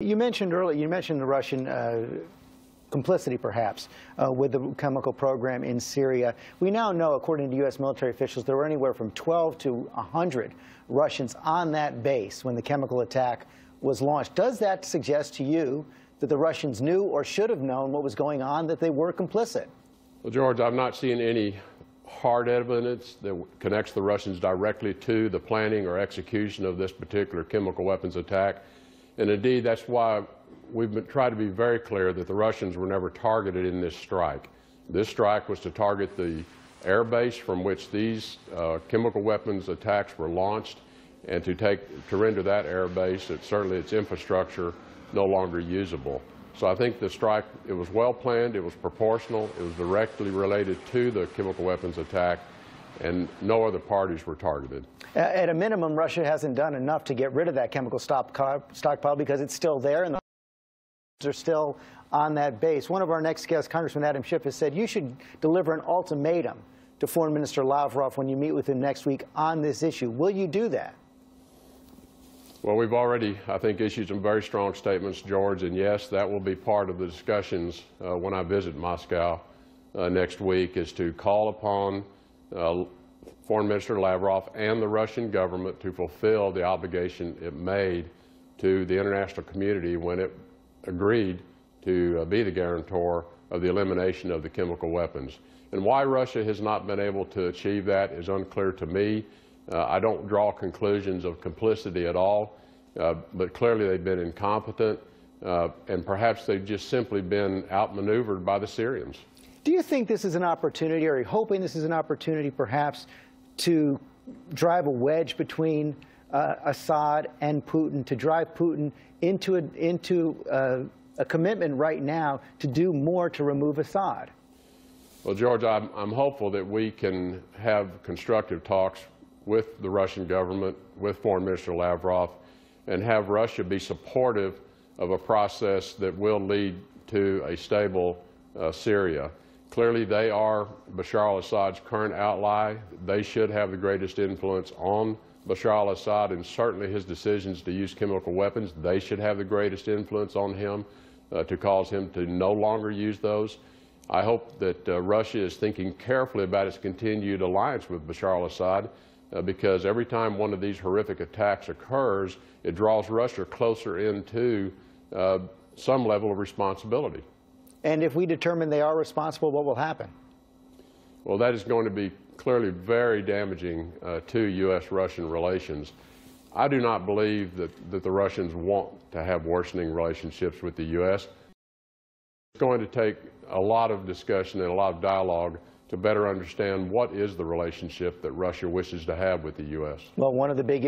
You mentioned earlier, the Russian complicity, perhaps, with the chemical program in Syria. We now know, according to U.S. military officials, there were anywhere from 12 to 100 Russians on that base when the chemical attack was launched. Does that suggest to you that the Russians knew or should have known what was going on, that they were complicit? Well, George, I've not seen any hard evidence that connects the Russians directly to the planning or execution of this particular chemical weapons attack. And indeed, that's why we've tried to be very clear that the Russians were never targeted in this strike. This strike was to target the air base from which these chemical weapons attacks were launched, and to render that air base, certainly its infrastructure, no longer usable. So I think the strike, it was well planned, it was proportional, it was directly related to the chemical weapons attack, and no other parties were targeted. At a minimum, Russia hasn't done enough to get rid of that chemical stockpile because it's still there and the are still on that base. One of our next guests, Congressman Adam Schiff, has said you should deliver an ultimatum to Foreign Minister Lavrov when you meet with him next week on this issue. Will you do that? Well, we've already, I think, issued some very strong statements, George, and yes, that will be part of the discussions when I visit Moscow next week, is to call upon Foreign Minister Lavrov and the Russian government to fulfill the obligation it made to the international community when it agreed to be the guarantor of the elimination of the chemical weapons. And why Russia has not been able to achieve that is unclear to me. I don't draw conclusions of complicity at all, but clearly they've been incompetent, and perhaps they've just simply been outmaneuvered by the Syrians. Do you think this is an opportunity, or are you hoping this is an opportunity perhaps to drive a wedge between Assad and Putin, to drive Putin into a commitment right now to do more to remove Assad? Well, George, I'm hopeful that we can have constructive talks with the Russian government, with Foreign Minister Lavrov, and have Russia be supportive of a process that will lead to a stable Syria. Clearly, they are Bashar al-Assad's current ally. They should have the greatest influence on Bashar al-Assad, and certainly his decisions to use chemical weapons, they should have the greatest influence on him to cause him to no longer use those. I hope that Russia is thinking carefully about its continued alliance with Bashar al-Assad, because every time one of these horrific attacks occurs, it draws Russia closer into some level of responsibility. And if we determine they are responsible, what will happen? Well, that is going to be clearly very damaging to U.S.-Russian relations. I do not believe that the Russians want to have worsening relationships with the U.S. It's going to take a lot of discussion and a lot of dialogue to better understand what is the relationship that Russia wishes to have with the U.S. Well, one of the big